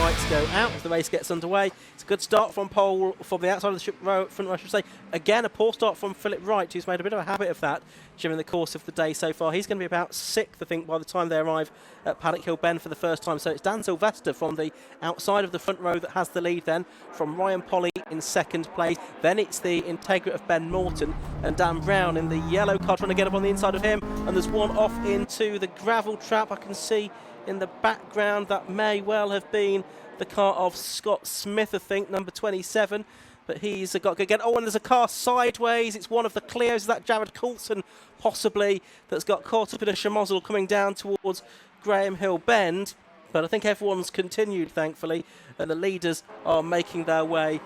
lights go out as the race gets underway. It's a good start from pole from the outside of the front row, I should say. Again, a poor start from Philip Wright, who's made a bit of a habit of that during the course of the day so far. He's going to be about 6th, I think, by the time they arrive at Paddock Hill Bend for the first time. So it's Dan Sylvester from the outside of the front row that has the lead then, from Ryan Polly in 2nd place. Then it's the Integra of Ben Morton and Dan Brown in the yellow car trying to get up on the inside of him. And there's one off into the gravel trap. I can see in the background that may well have been the car of Scott Smith, I think, number 27. But he's got to get... Oh, and there's a car sideways. It's one of the Clios. Is that Jared Coulson, possibly, that's got caught up in a schmozzle coming down towards Graham Hill Bend. But I think everyone's continued, thankfully, and the leaders are making their way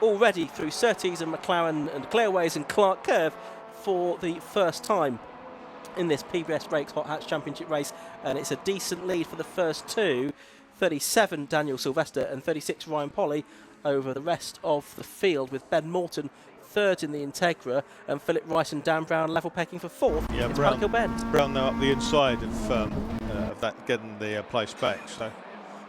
already through Surtees and McLaren and Clearways and Clark Curve for the first time in this PBS Brakes Hot Hatch Championship race. And it's a decent lead for the first two. 37 Daniel Sylvester and 36 Ryan Polly over the rest of the field, with Ben Morton 3rd in the Integra and Philip Wright and Dan Brown level pecking for 4th. Yeah, Brown now up the inside of that, getting the place back. So,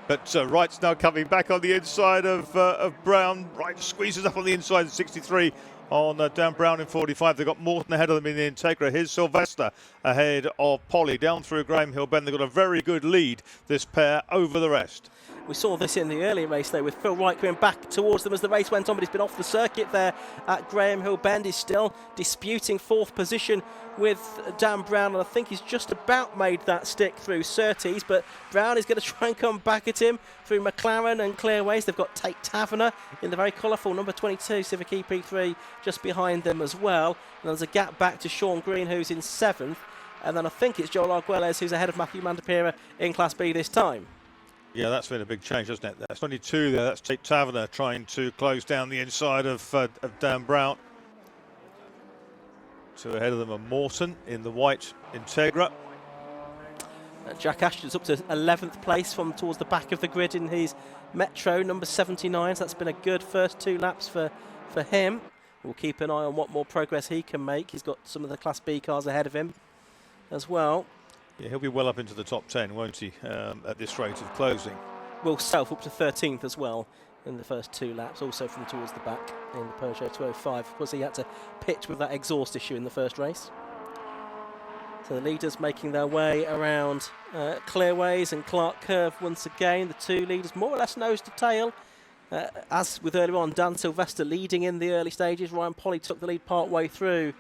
but Wright's now coming back on the inside of Brown. Wright squeezes up on the inside at 63 on Dan Brown in 45. They've got Morton ahead of them in the Integra. Here's Sylvester ahead of Polly down through Graham Hill Bend. They've got a very good lead, this pair, over the rest. We saw this in the earlier race, though, with Phil Wright coming back towards them as the race went on, but he's been off the circuit there at Graham Hill Bend. He's still disputing 4th position with Dan Brown, and I think he's just about made that stick through Surtees, but Brown is going to try and come back at him through McLaren and Clearways. They've got Tate Taverner in the very colourful number 22 Civic EP3 just behind them as well. And there's a gap back to Sean Green, who's in 7th, and then I think it's Joel Arguelles who's ahead of Matthew Mandapira in Class B this time. Yeah, that's been a big change, hasn't it? That's 22 there. That's Tate Taverner trying to close down the inside of Dan Brown. 2 ahead of them are Morton in the white Integra. Jack Ashton's up to 11th place from towards the back of the grid in his Metro, number 79. So that's been a good first 2 laps for him. We'll keep an eye on what more progress he can make. He's got some of the Class B cars ahead of him as well. Yeah, he'll be well up into the top 10, won't he, at this rate of closing. Will Self up to 13th as well in the first 2 laps, also from towards the back in the Peugeot 205. Of course, he had to pitch with that exhaust issue in the first race. So the leaders making their way around Clearways and Clark Curve once again. The 2 leaders more or less nose to tail. As with earlier on, Dan Sylvester leading in the early stages. Ryan Polly took the lead part way through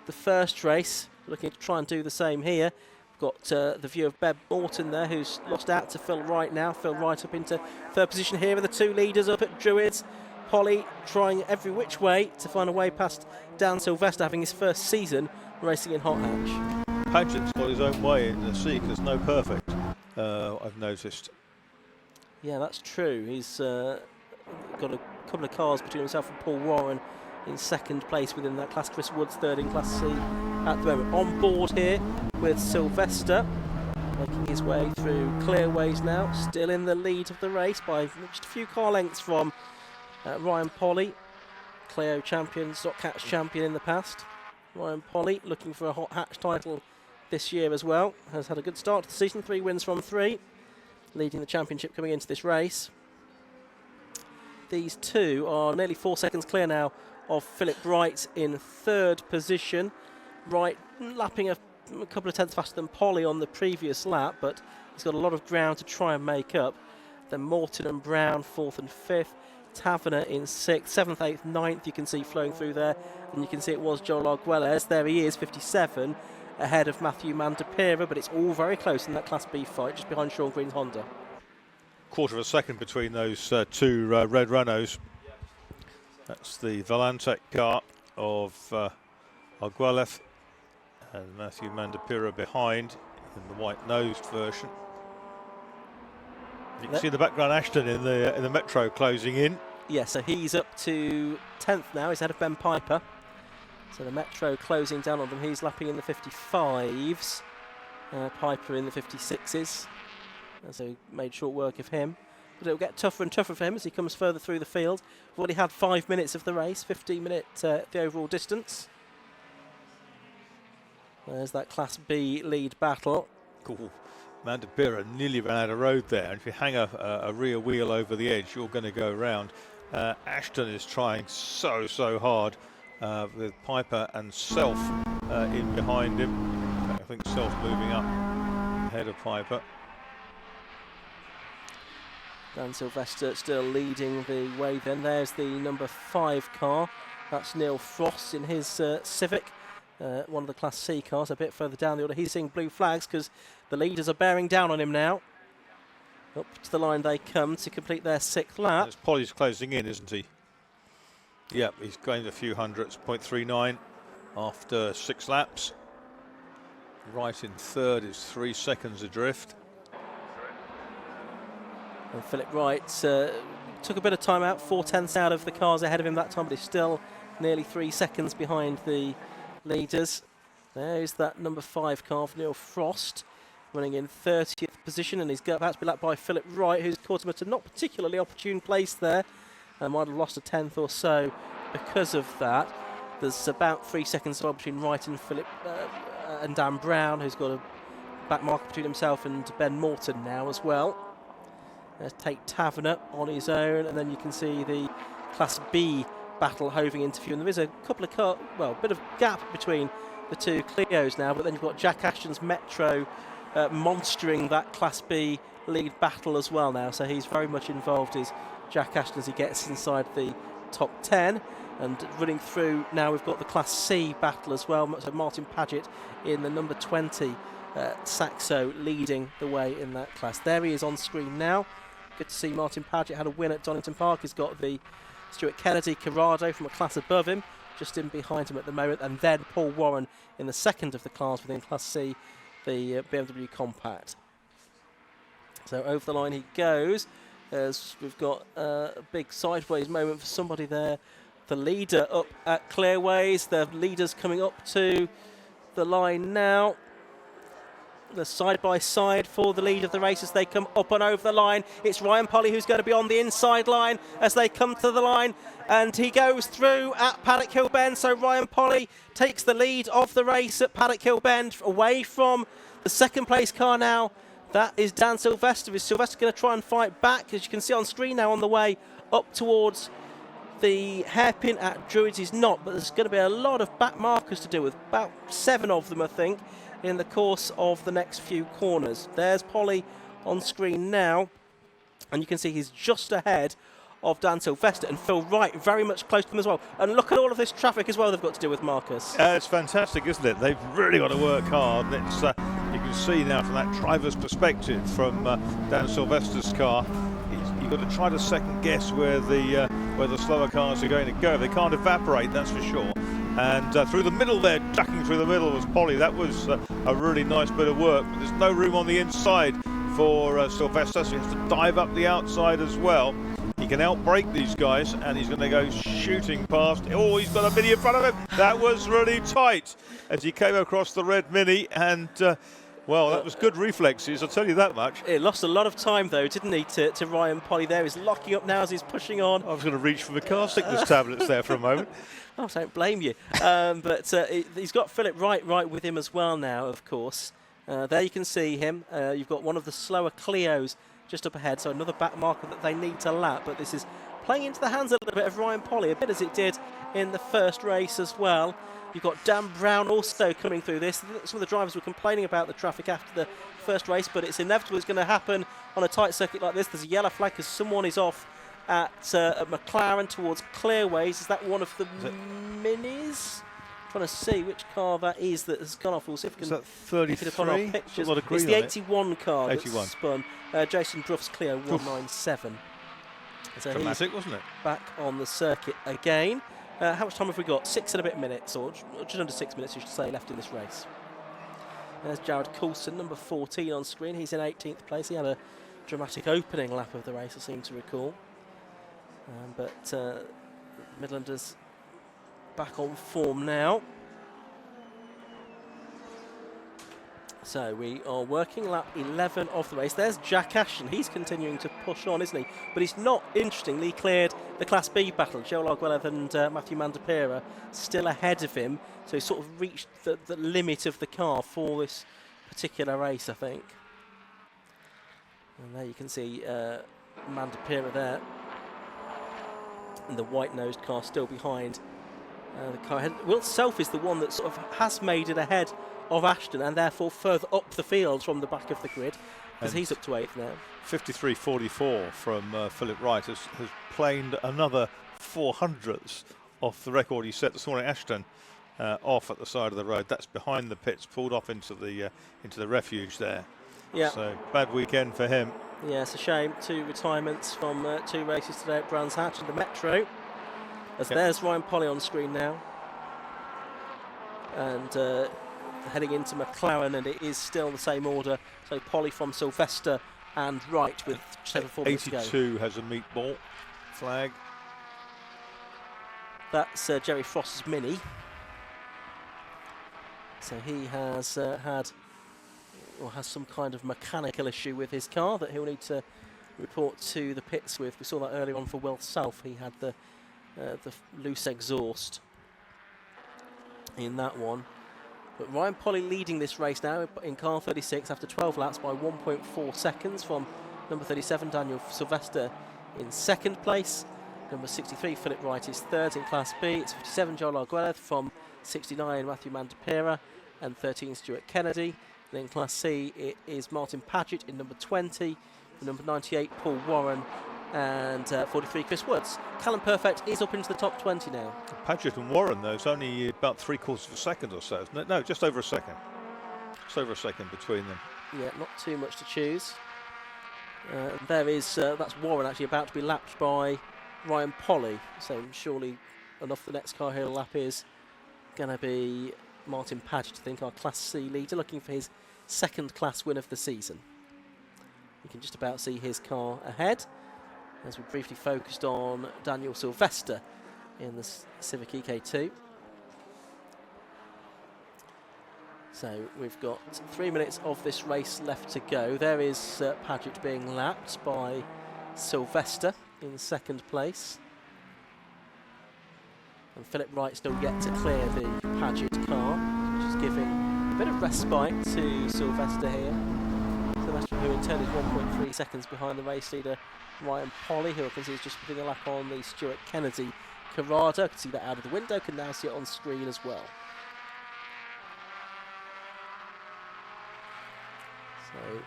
the first race. Looking to try and do the same here. Got the view of Ben Morton there, who's lost out to Phil Wright now. Phil Wright up into 3rd position here with the 2 leaders up at Druids. Polly trying every which way to find a way past Dan Sylvester, having his first season racing in Hot Hatch. Paget's got his own way in the Seek. There's no perfect, I've noticed. Yeah, that's true. He's got a couple of cars between himself and Paul Warren in 2nd place within that class. Chris Woods 3rd in Class C at the moment. On board here with Sylvester, making his way through Clearways now, still in the lead of the race by just a few car lengths from Ryan Polly, Clio champion, Stock Hatch champion in the past. Ryan Polly looking for a Hot Hatch title this year as well. Has had a good start to the season, 3 wins from 3, leading the championship coming into this race. These 2 are nearly 4 seconds clear now of Philip Wright in 3rd position. Wright lapping a couple of tenths faster than Polly on the previous lap, but he's got a lot of ground to try and make up. Then Morton and Brown 4th and 5th. Taverner in 6th, 7th, 8th, 9th you can see flowing through there. And you can see it was Joel Arguelles. There he is, 57, ahead of Matthew Mandapira, but it's all very close in that Class B fight, just behind Sean Green's Honda. 1/4 of a second between those 2 red Renaults. That's the Valentech car of Arguelles and Matthew Mandapira behind in the white-nosed version. You can see in the background Ashton in the Metro closing in. Yeah, so he's up to 10th now. He's ahead of Ben Piper. So the Metro closing down on them. He's lapping in the 55s. Piper in the 56s. And so made short work of him. But it'll get tougher and tougher for him as he comes further through the field. We've already had 5 minutes of the race, 15-minute the overall distance. There's that Class B lead battle. Cool. Mandapira nearly ran out of road there, and if you hang a rear wheel over the edge, you're going to go round. Ashton is trying so hard with Piper and Self in behind him. I think Self moving up ahead of Piper. Dan Sylvester still leading the way then. There's the number 5 car. That's Neil Frost in his Civic. One of the Class C cars a bit further down the order. He's seeing blue flags because the leaders are bearing down on him now. Up to the line they come to complete their 6th lap. Polly's closing in, isn't he? Yep, he's going a few hundredths, 0.39 after 6 laps. Right in third is 3 seconds adrift. And Philip Wright took a bit of time out, 4/10 out of the cars ahead of him that time, but he's still nearly 3 seconds behind the leaders. There's that number 5 car for Neil Frost, running in 30th position, and he's about to be lapped by Philip Wright, who's caught him at a not particularly opportune place there, and might have lost a 10th or so because of that. There's about 3 seconds between Wright and Philip and Dan Brown, who's got a back marker between himself and Ben Morton now as well. There's Tate Taverner on his own, and then you can see the Class B battle hoving into view. And there is a couple of bit of gap between the 2 Clios now, but then you've got Jack Ashton's Metro monstering that Class B lead battle as well now. So he's very much involved, is Jack Ashton, as he gets inside the top 10. And running through now, we've got the Class C battle as well. So Martin Paget in the number 20 Saxo leading the way in that class. There he is on screen now. Good to see Martin Paget had a win at Donington Park. He's got the Stuart Kennedy Corrado from a class above him, just in behind him at the moment, and then Paul Warren in the second of the cars within Class C, the BMW Compact. So over the line he goes, as we've got a big sideways moment for somebody there. The leader up at Clearways, the leaders coming up to the line now. The side-by-side for the lead of the race as they come up and over the line. It's Ryan Polly who's going to be on the inside line as they come to the line, and he goes through at Paddock Hill Bend. So Ryan Polly takes the lead of the race at Paddock Hill Bend, away from the second place car now. That is Dan Sylvester. Is Sylvester going to try and fight back? As you can see on screen now, on the way up towards the hairpin at Druids, he's not, but there's going to be a lot of back markers to do with, about 7 of them I think, in the course of the next few corners. There's Polly on screen now, and you can see he's just ahead of Dan Sylvester, and Phil Wright very much close to them as well. And look at all of this traffic as well they've got to deal with, Marcus. It's fantastic, isn't it? They've really got to work hard. It's, you can see now from that driver's perspective from Dan Sylvester's car, you've got to try to second guess where the slower cars are going to go. They can't evaporate, that's for sure. And through the middle there, ducking through the middle was Polly. That was a really nice bit of work, but there's no room on the inside for Sylvester, so he has to dive up the outside as well. He can outbrake these guys, and he's going to go shooting past. Oh, he's got a Mini in front of him. That was really tight as he came across the red Mini, and well, that was good reflexes, I'll tell you that much. It lost a lot of time, though, didn't he, to Ryan Polly there. He's locking up now as he's pushing on. I was going to reach for the car sickness tablets there for a moment. I don't blame you. But he's got Philip Wright with him as well now, of course. There you can see him. You've got one of the slower Clios just up ahead, so another back marker that they need to lap. But this is playing into the hands a little bit of Ryan Polly, a bit as it did in the first race as well. You've got Dan Brown also coming through this. Some of the drivers were complaining about the traffic after the first race, but it's inevitable it's going to happen on a tight circuit like this. There's a yellow flag because someone is off at McLaren towards Clearways. Is that one of the Minis? I'm trying to see which car that is that has gone off. We'll see if we can. Is that 33? It's the 81 car 81. that's spun. Jason Druff's Clio 197. So dramatic, wasn't it? Back on the circuit again. How much time have we got? 6 and a bit minutes, or just under 6 minutes, you should say, left in this race. There's Jared Coulson, number 14 on screen. He's in 18th place. He had a dramatic opening lap of the race, I seem to recall. But Midlanders back on form now. So we are working lap 11 of the race. There's Jack Ashton. He's continuing to push on, isn't he? But he's not, interestingly, cleared the Class B battle. Joe Arguello and Matthew Mandapira still ahead of him. So he's sort of reached the limit of the car for this particular race, I think. And there you can see Amanda Pira there. And the white-nosed car still behind the car ahead. Will Self is the one that sort of has made it ahead of Ashton and therefore further up the field from the back of the grid, because he's up to 8th now. 53.44 from Philip Wright has planed another 400ths off the record he set this morning. Ashton off at the side of the road. That's behind the pits, pulled off into the refuge there. Yeah. So bad weekend for him. Yeah, it's a shame. 2 retirements from 2 races today at Brands Hatch and the Metro. As there's Ryan Polly on screen now. And heading into McLaren, and it is still the same order. So Polly from Sylvester and Wright with 7.4 minutes to go. 82 has a meatball flag. That's Jerry Frost's Mini. So he has has some kind of mechanical issue with his car that he'll need to report to the pits with. We saw that earlier on for Will Self. He had the loose exhaust in that one. But Ryan Polly leading this race now in car 36 after 12 laps by 1.4 seconds from number 37 Daniel Sylvester in 2nd place. Number 63 Philip Wright is 3rd in Class B. It's 57 Joel Arguellez from 69 Matthew Mandapira and 13 Stuart Kennedy. And in Class C it is Martin Paget in number 20, number 98 Paul Warren, and 43 Chris Woods. Callum Perfect is up into the top 20 now. Paget and Warren, though, it's only about 3/4 of a second or so, isn't it? No, just over a second. Just over a second between them. Yeah, not too much to choose. There is, that's Warren actually about to be lapped by Ryan Polly. So surely enough the next car he'll lap is going to be Martin Paget, I think, our Class C leader, looking for his 2nd class win of the season. You can just about see his car ahead, as we briefly focused on Daniel Sylvester in the Civic EK2. So we've got 3 minutes of this race left to go. There is Paget being lapped by Sylvester in 2nd place. And Philip Wright still yet to clear the Paget car, which is giving a bit of respite to Sylvester here. Sylvester, who in turn is 1.3 seconds behind the race leader Ryan Polly, who I can see is just putting a lap on the Stuart Kennedy Corrado. I can see that out of the window, can now see it on screen as well. So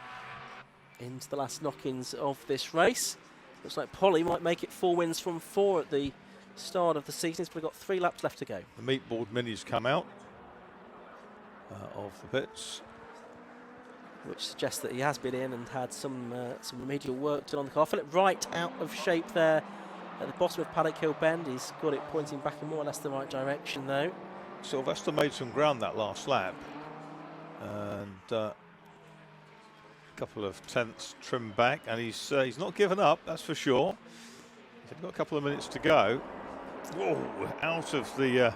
into the last knock-ins of this race. Looks like Polly might make it 4 wins from 4 at the start of the season. He's probably got 3 laps left to go. The meatball minis come out of the pits, which suggests that he has been in and had some remedial work done on the car. Philip Wright out of shape there at the bottom of Paddock Hill Bend. He's got it pointing back in more or less the right direction though. Sylvester made some ground that last lap, and a couple of tenths trimmed back, and he's not given up, that's for sure. He's got a couple of minutes to go. Whoa, out of the it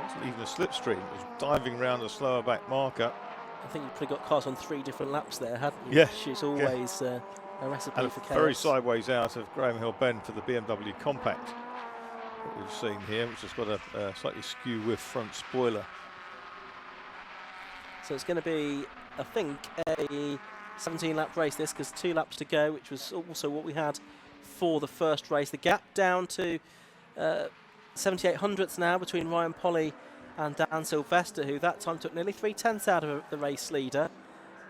wasn't even a slipstream, it was diving around a slower back marker. I think you've probably got cars on 3 different laps there, hadn't you? Yeah. Which is always a recipe and for chaos. Very sideways out of Graham Hill Bend for the BMW Compact that we've seen here, which has got a slightly skew with front spoiler. So it's going to be, I think, a 17-lap race this, because 2 laps to go, which was also what we had for the first race. The gap down to 78 hundredths now between Ryan Polly and Dan Sylvester, who that time took nearly 3/10 out of the race leader,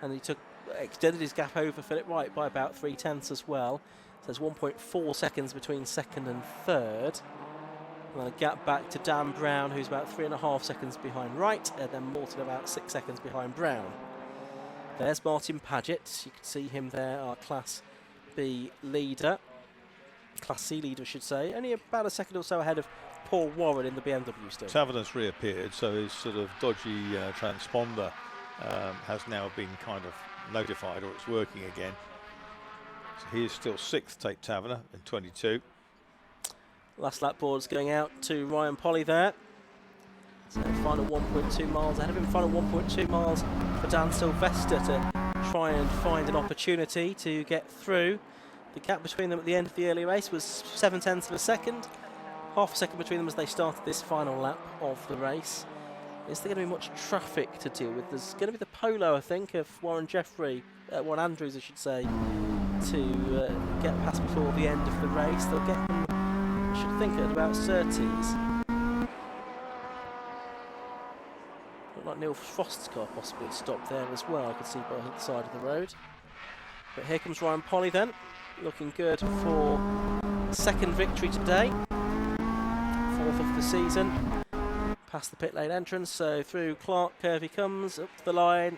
and he extended his gap over Philip Wright by about 3/10 as well. So there's 1.4 seconds between 2nd and 3rd. And then a gap back to Dan Brown, who's about 3.5 seconds behind Wright, and then Morton about 6 seconds behind Brown. There's Martin Paget. You can see him there, our Class B leader. Class C leader, I should say. Only about a second or so ahead of Paul Warren in the BMW still. Taverner's reappeared, so his sort of dodgy transponder has now been kind of notified, or it's working again. So he is still 6th, Tate Taverner, in 22. Last lap board's going out to Ryan Polly there. So final 1.2 miles ahead of him. Final 1.2 miles for Dan Sylvester to try and find an opportunity to get through. The gap between them at the end of the early race was 0.7 of a second. Half a second between them as they started this final lap of the race. Is there going to be much traffic to deal with? There's going to be the polo, I think, of Warren Andrews, I should say, to get past before the end of the race. They'll get him, I should think, at about Surtees. Looked like Neil Frost's car possibly stopped there as well. I could see by the side of the road. But here comes Ryan Polly then, looking good for a second victory today, 4th of the season. Past the pit lane entrance, so through Clark, curve he comes, up to the line.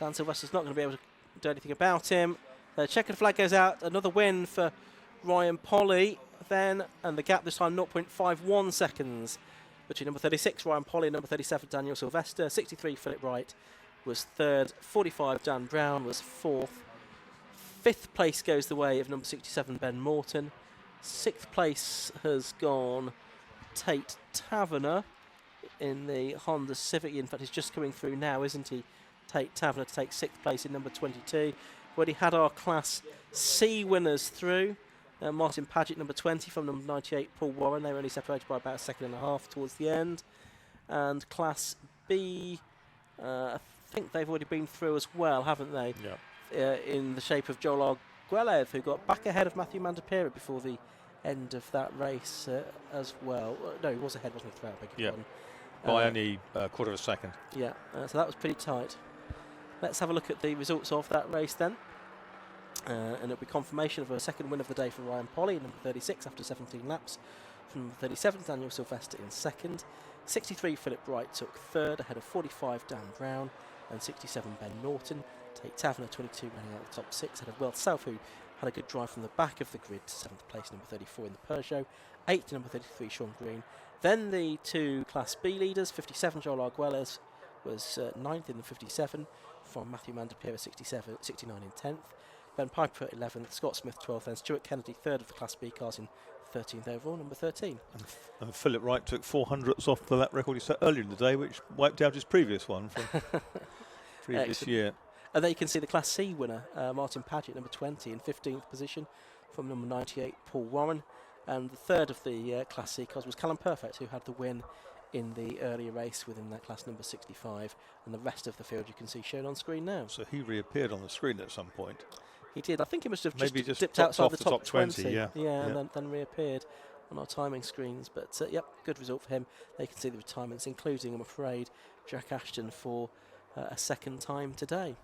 Dan Sylvester's not going to be able to do anything about him. The checkered flag goes out, another win for Ryan Polly then, and the gap this time 0.51 seconds between number 36 Ryan Polly and number 37 Daniel Sylvester. 63 Philip Wright was third, 45 Dan Brown was fourth. Fifth place goes the way of number 67 Ben Morton. Sixth place has gone Tate Taverner in the Honda Civic. In fact, he's just coming through now, isn't he? Tate Taverner to take 6th place in number 22. We already had our Class C winners through. Martin Paget, number 20, from number 98, Paul Warren. They were only separated by about a second and a half towards the end. And Class B, I think they've already been through as well, haven't they? Yeah. In the shape of Joel Arguellev, who got back ahead of Matthew Mandapira before the end of that race as well. No, he was ahead, wasn't he, throughout? Yeah. By only a quarter of a second. Yeah, so that was pretty tight. Let's have a look at the results of that race then. And it'll be confirmation of a second win of the day for Ryan Polly, number 36 after 17 laps. From number 37, Daniel Sylvester in second. 63, Philip Wright took third, ahead of 45, Dan Brown, and 67, Ben Norton. Tate Taverner, 22, running out the top six, ahead of Will South, who had a good drive from the back of the grid to 7th place, number 34 in the Peugeot. 8th, number 33, Sean Green. Then the two Class B leaders, 57, Joel Arguelles was 9th in the 57, from Matthew Mandapira, 69 in 10th. Ben Piper 11th, Scott Smith 12th, and Stuart Kennedy 3rd of the Class B cars in 13th overall, number 13. And Philip Wright took 400ths off the lap record he set earlier in the day, which wiped out his previous one from previous year. And there you can see the Class C winner, Martin Paget, number 20, in 15th position, from number 98, Paul Warren. And the third of the Class C cars was Callum Perfect, who had the win in the earlier race within that class, number 65. And the rest of the field you can see shown on screen now. So he reappeared on the screen at some point. He did. I think he must have maybe just dipped outside the top 20. Yeah. And then reappeared on our timing screens. But, yep, good result for him. They can see the retirements, including, I'm afraid, Jack Ashton for a second time today.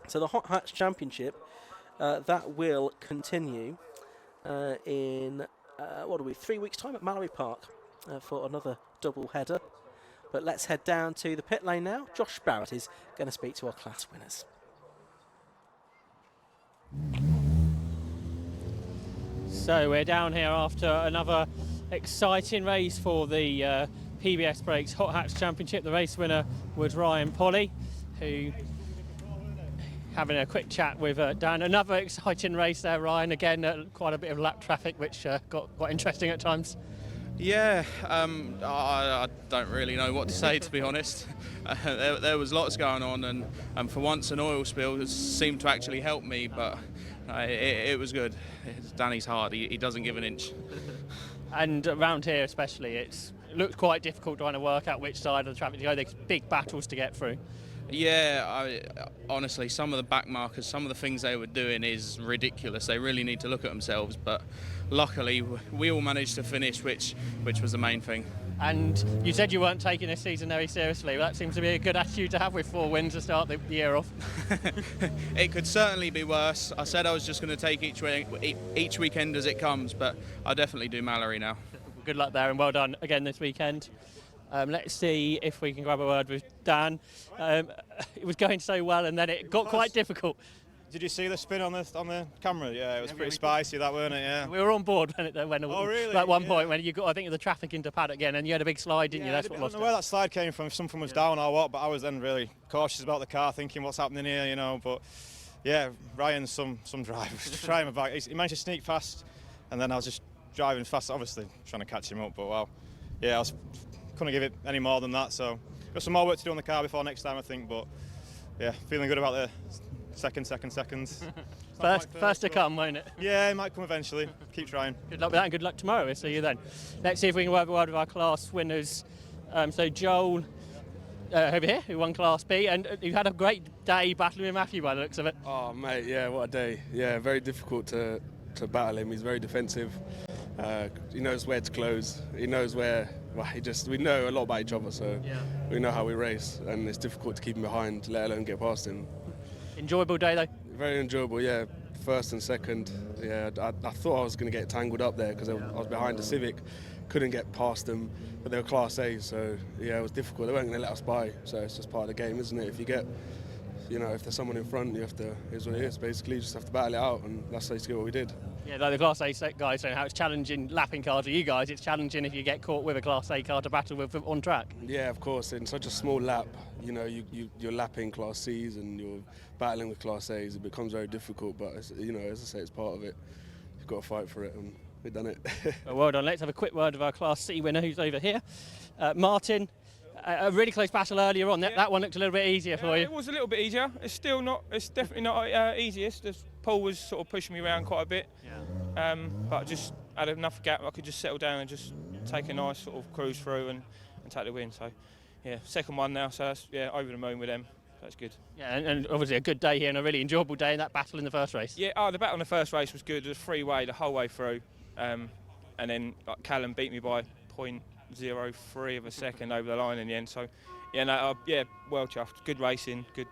So the Hot Hatch Championship, that will continue in, 3 weeks' time at Mallory Park for another double header. But let's head down to the pit lane now. Josh Barrett is going to speak to our class winners. So we're down here after another exciting race for the PBS Brakes Hot Hatch Championship. The race winner was Ryan Polly, who, having a quick chat with Dan. Another exciting race there, Ryan. Again, quite a bit of lap traffic, which got quite interesting at times. Yeah, I don't really know what to say, to be honest. There was lots going on, and for once an oil spill seemed to actually help me, but it was good. It's Danny's hard, he doesn't give an inch. And around here especially, it looked quite difficult trying to work out which side of the traffic to go. There's big battles to get through. Yeah, honestly, some of the back markers, some of the things they were doing is ridiculous. They really need to look at themselves, but luckily we all managed to finish, which was the main thing. And you said you weren't taking this season very seriously. Well, that seems to be a good attitude to have with 4 wins to start the year off. It could certainly be worse. I said I was just going to take each weekend as it comes, but I'll definitely do Mallory now. Good luck there, and well done again this weekend. Let's see if we can grab a word with Dan. It was going so well, and then it got quite difficult. Did you see the spin on the camera? Yeah, it was pretty spicy, that, weren't it? Yeah. We were on board when it went. Oh, really? At one point when you got, I think, the traffic into paddock again, and you had a big slide, didn't you? That's what I don't know where that slide came from. If something was down or what, but I was then really cautious about the car, thinking what's happening here, you know. But yeah, Ryan's some driver. Trying my back. He managed to sneak past, and then I was just driving fast, obviously trying to catch him up. But wow, yeah, couldn't give it any more than that. So got some more work to do on the car before next time, I think. But yeah, feeling good about the seconds. First to come, won't it? Yeah, it might come eventually. Keep trying. Good luck with that, and good luck tomorrow. We'll see you then. Let's see if we can have a word with our class winners. So Joel over here, who won Class B, and you had a great day battling with Matthew by the looks of it. Oh mate, yeah, what a day. Yeah, very difficult to battle him. He's very defensive. He knows where to close. He knows where. Well, we know a lot about each other, so we know how we race, and it's difficult to keep him behind, let alone get past him. Enjoyable day though. Very enjoyable, yeah. First and second, yeah. I thought I was going to get tangled up there because I was behind the Civic, couldn't get past them, but they were Class A, so yeah, it was difficult. They weren't going to let us by, so it's just part of the game, isn't it? If you get, if there's someone in front, you have to. Here's what it is. Basically, you just have to battle it out, and that's basically what we did. Yeah, like the Class A guys saying how it's challenging lapping cars for you guys. It's challenging if you get caught with a Class A car to battle with on track. Yeah, of course. In such a small lap, you're lapping Class C's and you're battling with Class A's. It becomes very difficult, but as I say, it's part of it. You've got to fight for it, and we've done it. Well done. Let's have a quick word of our Class C winner, who's over here, Martin. A really close battle earlier on. That one looked a little bit easier for you. It was a little bit easier. It's still not. It's definitely not easiest. Paul was sort of pushing me around quite a bit. But I just had enough gap. I could just settle down and just take a nice sort of cruise through and take the win. So, yeah, second one now. So that's over the moon with them. That's good. Yeah, and obviously a good day here and a really enjoyable day in that battle in the first race. Yeah, the battle in the first race was good. It was three-way the whole way through, and then Callum beat me by 0.03 of a second over the line in the end. So, well chuffed. Good racing. Good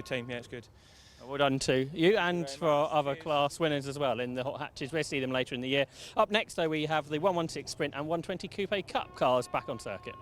team. Yeah, it's good. Well done to you and for our other class winners as well in the hot hatches. We'll see them later in the year. Up next, though, we have the 116 Sprint and 120 Coupe Cup cars back on circuit.